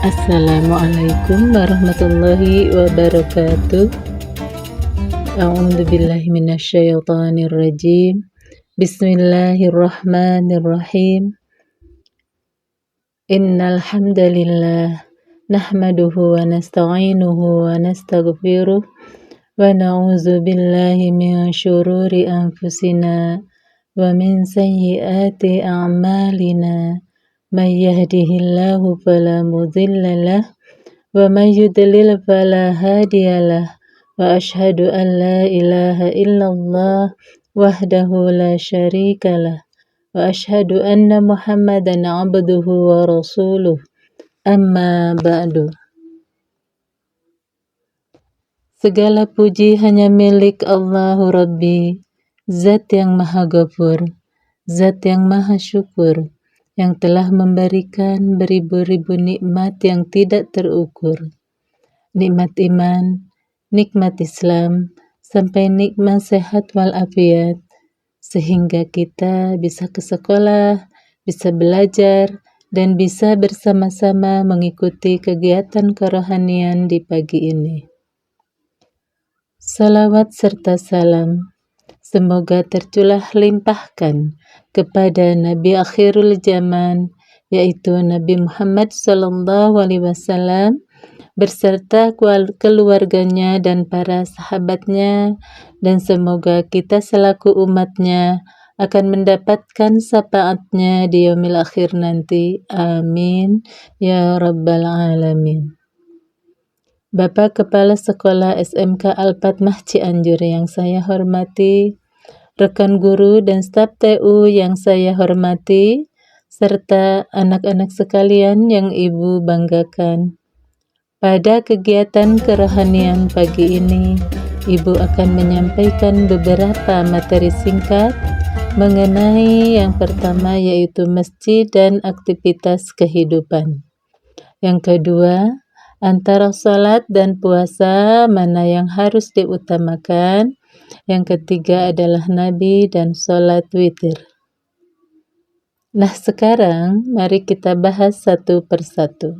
Assalamualaikum warahmatullahi wabarakatuh. A'udzu billahi minasyaitonir rajim. Bismillahirrahmanirrahim. Innal hamdalillah nahmaduhu wa nasta'inuhu wa nastaghfiruh wa na'udzu billahi min syururi anfusina wa min sayyiati a'malina. May yahdihillahu fala mudilla lahu wa may yudlil fala hadiyalah. Wa asyhadu an la ilaha illallah wahdahu la syarikalah wa asyhadu anna Muhammadan abduhu wa rasuluh. Amma ba'du. Segala puji hanya milik Allahu Rabbi, Zat yang Maha Ghafur, Zat yang Maha Syukur, yang telah memberikan beribu-ribu nikmat yang tidak terukur. Nikmat iman, nikmat Islam, sampai nikmat sehat walafiat, sehingga kita bisa ke sekolah, bisa belajar, dan bisa bersama-sama mengikuti kegiatan kerohanian di pagi ini. Salawat serta salam semoga tercurah limpahkan kepada Nabi akhirul zaman, yaitu Nabi Muhammad SAW, beserta keluarganya dan para sahabatnya, dan semoga kita selaku umatnya akan mendapatkan syafaatnya di yaumil akhir nanti. Amin ya rabbal alamin. Bapak Kepala Sekolah SMK Al-Fatmah Cianjur yang saya hormati, rekan guru dan staf TU yang saya hormati, serta anak-anak sekalian yang Ibu banggakan. Pada kegiatan kerohanian pagi ini, Ibu akan menyampaikan beberapa materi singkat mengenai yang pertama, yaitu masjid dan aktivitas kehidupan. Yang kedua, antara salat dan puasa mana yang harus diutamakan. Yang ketiga adalah Nabi dan salat witir. Nah, sekarang mari kita bahas satu persatu.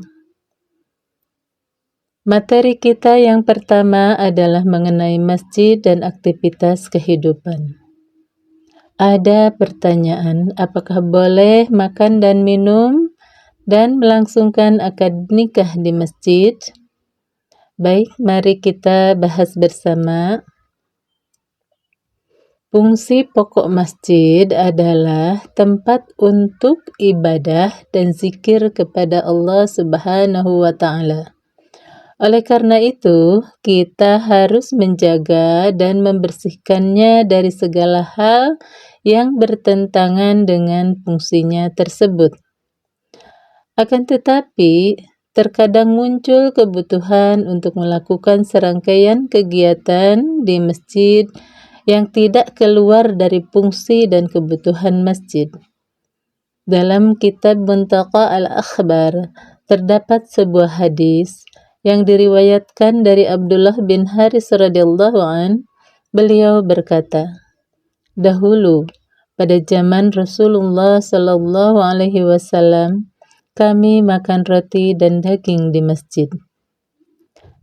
Materi kita yang pertama adalah mengenai masjid dan aktivitas kehidupan. Ada pertanyaan, apakah boleh makan dan minum dan melangsungkan akad nikah di masjid? Baik, mari kita bahas bersama. Fungsi pokok masjid adalah tempat untuk ibadah dan zikir kepada Allah Subhanahu wa Ta'ala. Oleh karena itu, kita harus menjaga dan membersihkannya dari segala hal yang bertentangan dengan fungsinya tersebut. Akan tetapi, terkadang muncul kebutuhan untuk melakukan serangkaian kegiatan di masjid yang tidak keluar dari fungsi dan kebutuhan masjid. Dalam kitab Muntaqa al-Akhbar terdapat sebuah hadis yang diriwayatkan dari Abdullah bin Haris radhiyallahu an. Beliau berkata, dahulu pada zaman Rasulullah sallallahu alaihi wasallam, kami makan roti dan daging di masjid.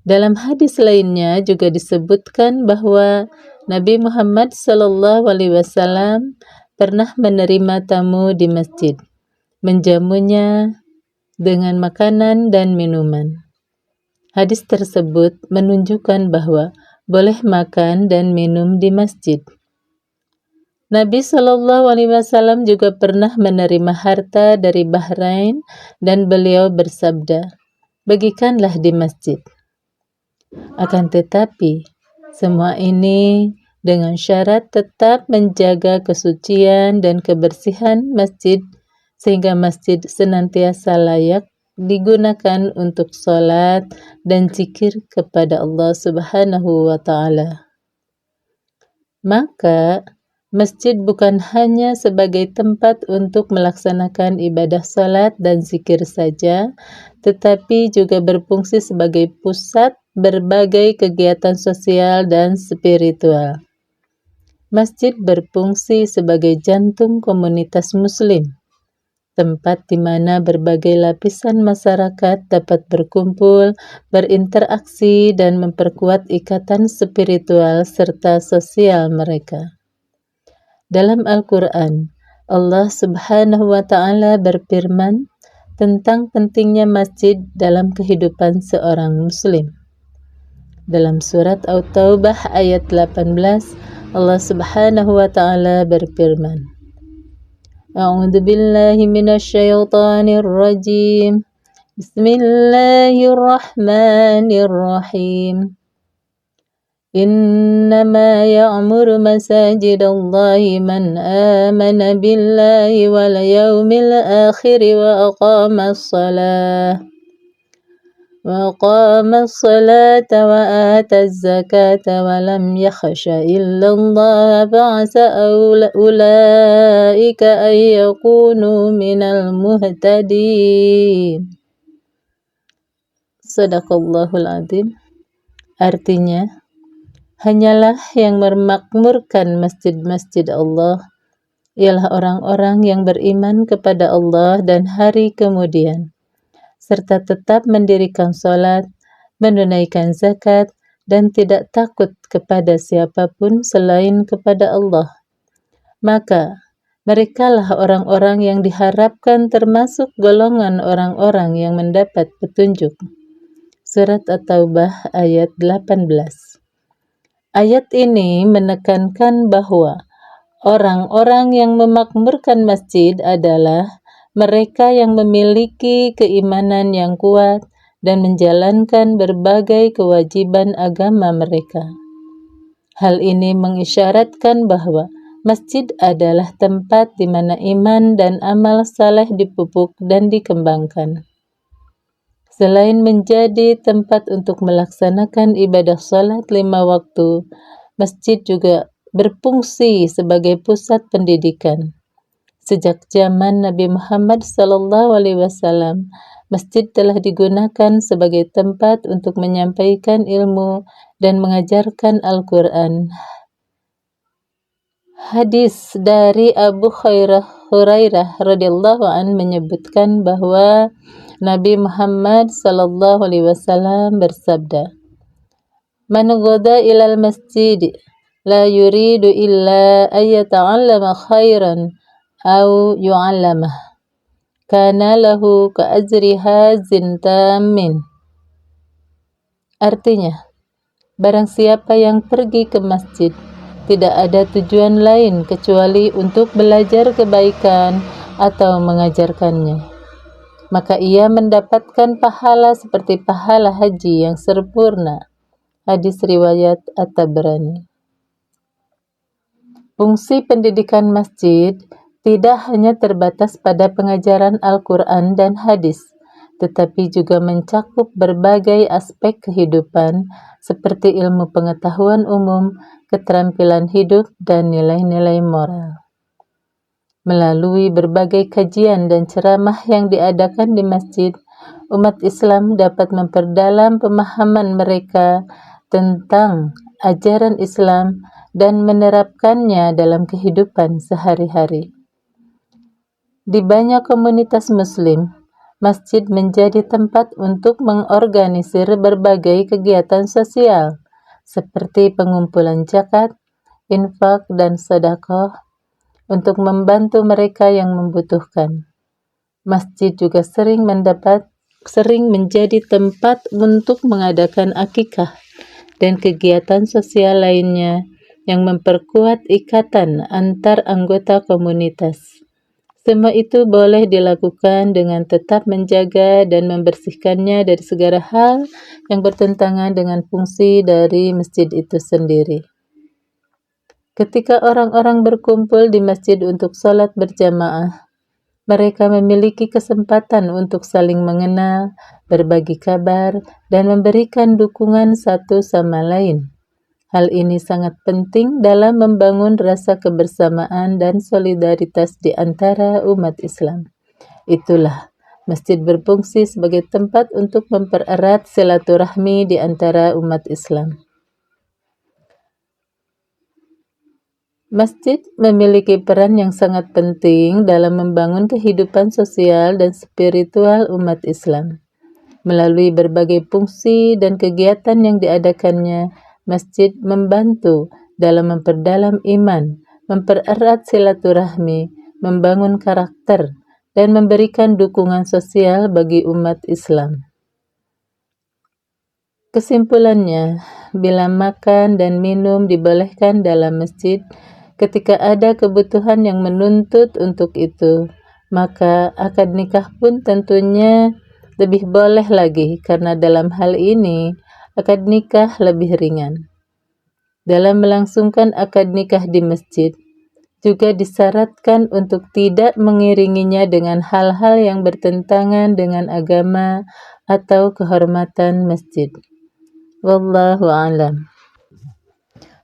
Dalam hadis lainnya juga disebutkan bahwa Nabi Muhammad SAW pernah menerima tamu di masjid, menjamunya dengan makanan dan minuman. Hadis tersebut menunjukkan bahwa boleh makan dan minum di masjid. Nabi SAW juga pernah menerima harta dari Bahrain dan beliau bersabda, bagikanlah di masjid. Akan tetapi, semua ini dengan syarat tetap menjaga kesucian dan kebersihan masjid sehingga masjid senantiasa layak digunakan untuk sholat dan zikir kepada Allah Subhanahu wa Ta'ala. Maka, masjid bukan hanya sebagai tempat untuk melaksanakan ibadah sholat dan zikir saja, tetapi juga berfungsi sebagai pusat berbagai kegiatan sosial dan spiritual. Masjid berfungsi sebagai jantung komunitas muslim. tempat di mana berbagai lapisan masyarakat dapat berkumpul, berinteraksi, dan memperkuat ikatan spiritual serta sosial mereka. Dalam Al-Quran, Allah Subhanahu wa Ta'ala berfirman tentang pentingnya masjid dalam kehidupan seorang Muslim. Dalam surat At-Taubah ayat 18, Allah Subhanahu wa Ta'ala berfirman, A'udzu billahi minasyaitonir rajim. Bismillahirrahmanirrahim. Innama ya'muru masajidallahi man amana billahi wal yawmil akhir wa aqama الصلاة وآتى الزكاة ولم يخش إلا الله فعسى أولئك أن يكونوا من المهتدين. Sadaqallahul Adzim. Artinya, hanyalah yang memakmurkan masjid-masjid Allah ialah orang-orang yang beriman kepada Allah dan hari kemudian, serta tetap mendirikan sholat, menunaikan zakat, dan tidak takut kepada siapapun selain kepada Allah. Maka, merekalah orang-orang yang diharapkan termasuk golongan orang-orang yang mendapat petunjuk. Surat At-Taubah ayat 18. Ayat ini menekankan bahwa orang-orang yang memakmurkan masjid adalah mereka yang memiliki keimanan yang kuat dan menjalankan berbagai kewajiban agama mereka. Hal ini mengisyaratkan bahwa masjid adalah tempat di mana iman dan amal saleh dipupuk dan dikembangkan. Selain menjadi tempat untuk melaksanakan ibadah salat 5 waktu, masjid juga berfungsi sebagai pusat pendidikan. Sejak zaman Nabi Muhammad SAW, masjid telah digunakan sebagai tempat untuk menyampaikan ilmu dan mengajarkan Al-Quran. Hadis dari Abu Hurairah radhiyallahu an menyebutkan bahwa Nabi Muhammad SAW bersabda, "Man ghada ilal masjid la yuridu illa ayyata'allama khairan aw yu'allamah kana lahu ka'ajri hazin tamin." Artinya, barang siapa yang pergi ke masjid tidak ada tujuan lain kecuali untuk belajar kebaikan atau mengajarkannya, maka ia mendapatkan pahala seperti pahala haji yang sempurna. Hadis riwayat At-Tabrani. Fungsi pendidikan masjid tidak hanya terbatas pada pengajaran Al-Quran dan hadis, tetapi juga mencakup berbagai aspek kehidupan seperti ilmu pengetahuan umum, keterampilan hidup, dan nilai-nilai moral. Melalui berbagai kajian dan ceramah yang diadakan di masjid, umat Islam dapat memperdalam pemahaman mereka tentang ajaran Islam dan menerapkannya dalam kehidupan sehari-hari. Di banyak komunitas Muslim, masjid menjadi tempat untuk mengorganisir berbagai kegiatan sosial, seperti pengumpulan zakat, infak, dan sedekah untuk membantu mereka yang membutuhkan. Masjid juga sering menjadi tempat untuk mengadakan akikah dan kegiatan sosial lainnya yang memperkuat ikatan antar anggota komunitas. Semua itu boleh dilakukan dengan tetap menjaga dan membersihkannya dari segala hal yang bertentangan dengan fungsi dari masjid itu sendiri. Ketika orang-orang berkumpul di masjid untuk sholat berjamaah, mereka memiliki kesempatan untuk saling mengenal, berbagi kabar, dan memberikan dukungan satu sama lain. Hal ini sangat penting dalam membangun rasa kebersamaan dan solidaritas di antara umat Islam. Itulah, masjid berfungsi sebagai tempat untuk mempererat silaturahmi di antara umat Islam. Masjid memiliki peran yang sangat penting dalam membangun kehidupan sosial dan spiritual umat Islam. Melalui berbagai fungsi dan kegiatan yang diadakannya, masjid membantu dalam memperdalam iman, mempererat silaturahmi, membangun karakter, dan memberikan dukungan sosial bagi umat Islam. Kesimpulannya, bila makan dan minum dibolehkan dalam masjid, ketika ada kebutuhan yang menuntut untuk itu, maka akad nikah pun tentunya lebih boleh lagi, karena dalam hal ini akad nikah lebih ringan. Dalam melangsungkan akad nikah di masjid, juga disyaratkan untuk tidak mengiringinya dengan hal-hal yang bertentangan dengan agama atau kehormatan masjid. Wallahu a'lam.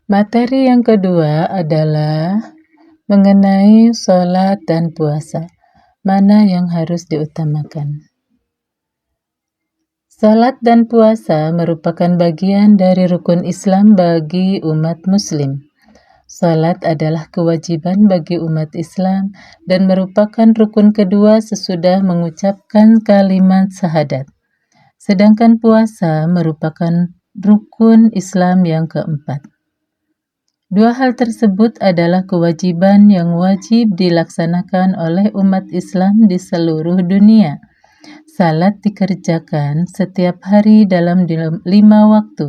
Materi yang kedua adalah mengenai sholat dan puasa. Mana yang harus diutamakan? Sholat dan puasa merupakan bagian dari rukun Islam bagi umat Muslim. Sholat adalah kewajiban bagi umat Islam dan merupakan rukun kedua sesudah mengucapkan kalimat syahadat. Sedangkan puasa merupakan rukun Islam yang keempat. Dua hal tersebut adalah kewajiban yang wajib dilaksanakan oleh umat Islam di seluruh dunia. Salat dikerjakan setiap hari dalam 5 waktu,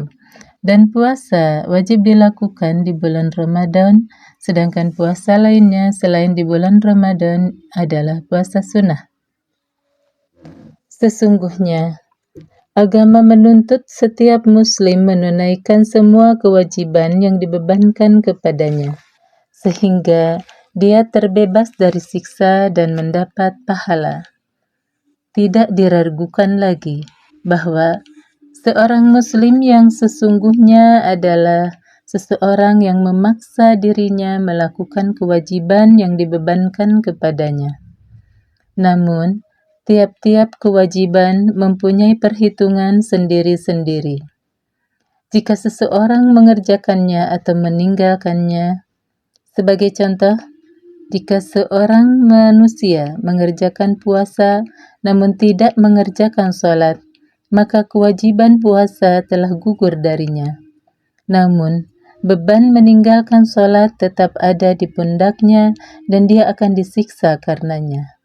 dan puasa wajib dilakukan di bulan Ramadan, sedangkan puasa lainnya selain di bulan Ramadan adalah puasa sunnah. Sesungguhnya, agama menuntut setiap muslim menunaikan semua kewajiban yang dibebankan kepadanya, sehingga dia terbebas dari siksa dan mendapat pahala. Tidak diragukan lagi bahwa seorang muslim yang sesungguhnya adalah seseorang yang memaksa dirinya melakukan kewajiban yang dibebankan kepadanya. Namun, tiap-tiap kewajiban mempunyai perhitungan sendiri-sendiri. Jika seseorang mengerjakannya atau meninggalkannya, sebagai contoh, jika seorang manusia mengerjakan puasa namun tidak mengerjakan sholat, maka kewajiban puasa telah gugur darinya. Namun, beban meninggalkan sholat tetap ada di pundaknya dan dia akan disiksa karenanya.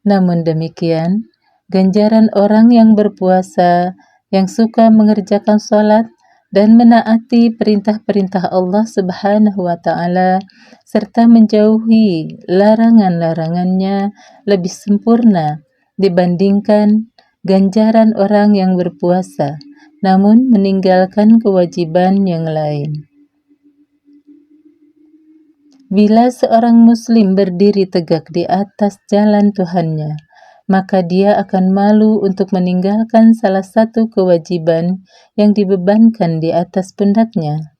Namun demikian, ganjaran orang yang berpuasa, yang suka mengerjakan sholat, dan menaati perintah-perintah Allah Subhanahu wa Ta'ala, serta menjauhi larangan-larangannya lebih sempurna dibandingkan ganjaran orang yang berpuasa, namun meninggalkan kewajiban yang lain. Bila seorang muslim berdiri tegak di atas jalan Tuhannya, maka dia akan malu untuk meninggalkan salah satu kewajiban yang dibebankan di atas pundaknya.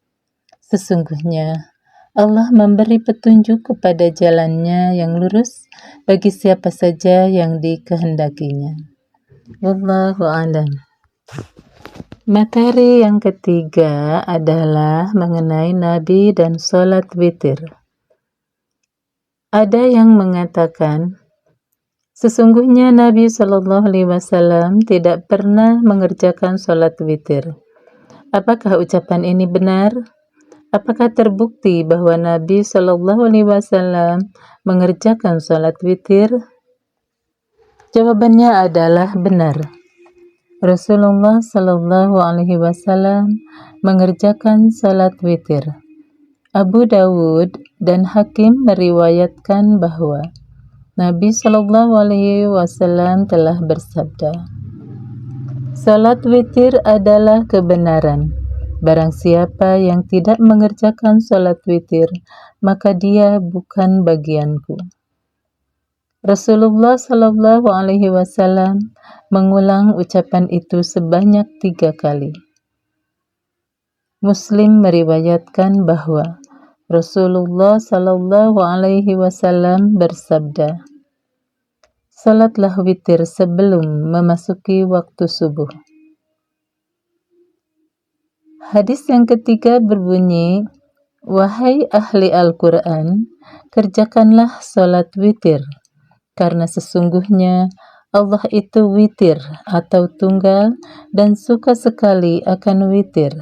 Sesungguhnya, Allah memberi petunjuk kepada jalannya yang lurus bagi siapa saja yang dikehendakinya. Wallahu a'lam. Materi yang ketiga adalah mengenai Nabi dan sholat witir. Ada yang mengatakan, sesungguhnya Nabi Shallallahu Alaihi Wasallam tidak pernah mengerjakan sholat witir. Apakah ucapan ini benar? Apakah terbukti bahwa Nabi Shallallahu Alaihi Wasallam mengerjakan sholat witir? Jawabannya adalah benar. Rasulullah Shallallahu Alaihi Wasallam mengerjakan sholat witir. Abu Dawud dan Hakim meriwayatkan bahwa Nabi Shallallahu Alaihi Wasallam telah bersabda, "Salat witir adalah kebenaran. Barang siapa yang tidak mengerjakan salat witir, maka dia bukan bagianku." Rasulullah Shallallahu Alaihi Wasallam mengulang ucapan itu sebanyak 3 kali. Muslim meriwayatkan bahwa Rasulullah Shallallahu Alaihi Wasallam bersabda, "Salatlah witir sebelum memasuki waktu subuh." Hadis yang ketiga berbunyi, Wahai ahli Al-Quran, kerjakanlah sholat witir, karena sesungguhnya Allah itu witir atau tunggal dan suka sekali akan witir.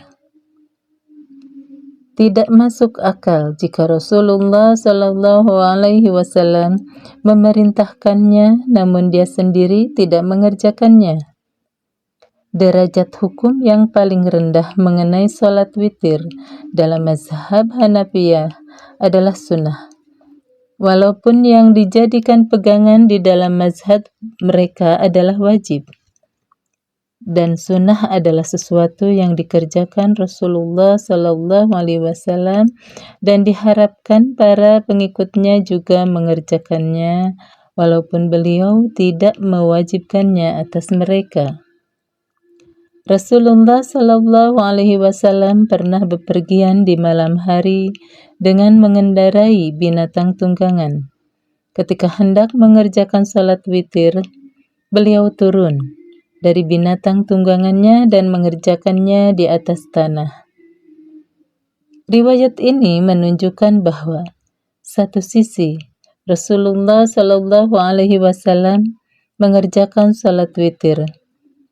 Tidak masuk akal jika Rasulullah Shallallahu Alaihi Wasallam memerintahkannya, namun dia sendiri tidak mengerjakannya. Derajat hukum yang paling rendah mengenai sholat witir dalam mazhab Hanafiyah adalah sunnah. Walaupun yang dijadikan pegangan di dalam mazhab mereka adalah wajib. Dan sunnah adalah sesuatu yang dikerjakan Rasulullah Sallallahu Alaihi Wasallam dan diharapkan para pengikutnya juga mengerjakannya, walaupun beliau tidak mewajibkannya atas mereka. Rasulullah Sallallahu Alaihi Wasallam pernah bepergian di malam hari dengan mengendarai binatang tunggangan. Ketika hendak mengerjakan salat witir, beliau turun dari binatang tunggangannya dan mengerjakannya di atas tanah. Riwayat ini menunjukkan bahwa satu sisi Rasulullah Shallallahu Alaihi Wasallam mengerjakan salat witir,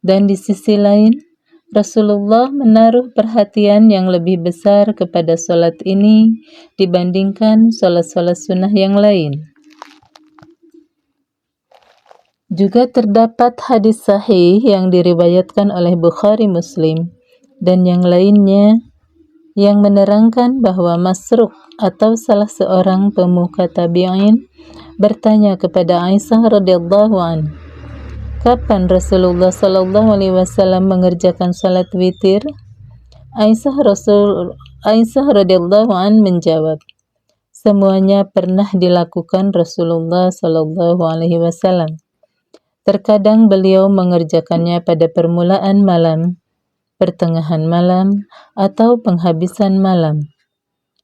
dan di sisi lain Rasulullah menaruh perhatian yang lebih besar kepada salat ini dibandingkan salat-salat sunnah yang lain. Juga terdapat hadis sahih yang diriwayatkan oleh Bukhari Muslim dan yang lainnya yang menerangkan bahwa Masruq atau salah seorang pemuka tabi'in bertanya kepada Aisyah radhiyallahu anha, kapan Rasulullah sallallahu alaihi wasallam mengerjakan salat witir? Aisyah radhiyallahu anha menjawab, semuanya pernah dilakukan Rasulullah sallallahu alaihi wasallam. Terkadang beliau mengerjakannya pada permulaan malam, pertengahan malam, atau penghabisan malam.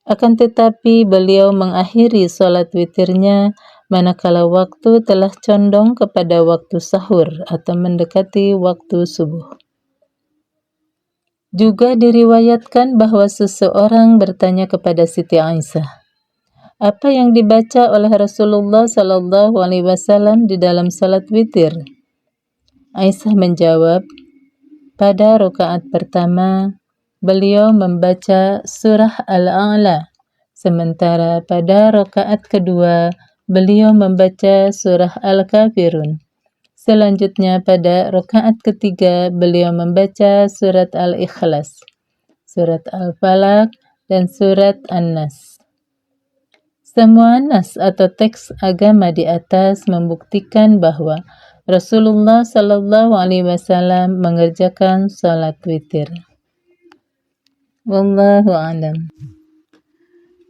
Akan tetapi beliau mengakhiri sholat witirnya manakala waktu telah condong kepada waktu sahur atau mendekati waktu subuh. Juga diriwayatkan bahwa seseorang bertanya kepada Siti Aisyah, apa yang dibaca oleh Rasulullah Sallallahu Alaihi Wasallam di dalam salat witir? Aisyah menjawab, pada rakaat pertama beliau membaca surah Al-A'la, sementara pada rakaat kedua beliau membaca surah Al-Kafirun. Selanjutnya pada rakaat ketiga beliau membaca surat Al-Ikhlas, surat Al-Falaq, dan surat An-Nas. Semua nas atau teks agama di atas membuktikan bahwa Rasulullah Sallallahu Alaihi Wasallam mengerjakan salat witir. Wallahu a'lam.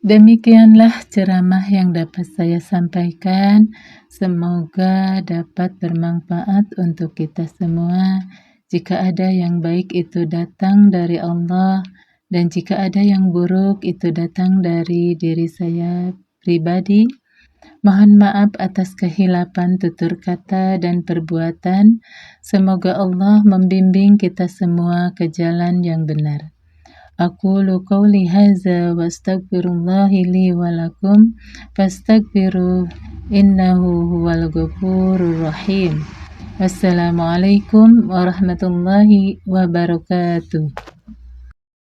Demikianlah ceramah yang dapat saya sampaikan. Semoga dapat bermanfaat untuk kita semua. Jika ada yang baik itu datang dari Allah, dan jika ada yang buruk itu datang dari diri saya pribadi. Mohon maaf atas kehilapan tutur kata dan perbuatan. Semoga Allah membimbing kita semua ke jalan yang benar. Aqulu qawli hadza wa astaghfirullahi li wa lakum fastaghfiruh innahu huwal ghafurur rahim. Wassalamualaikum warahmatullahi wabarakatuh.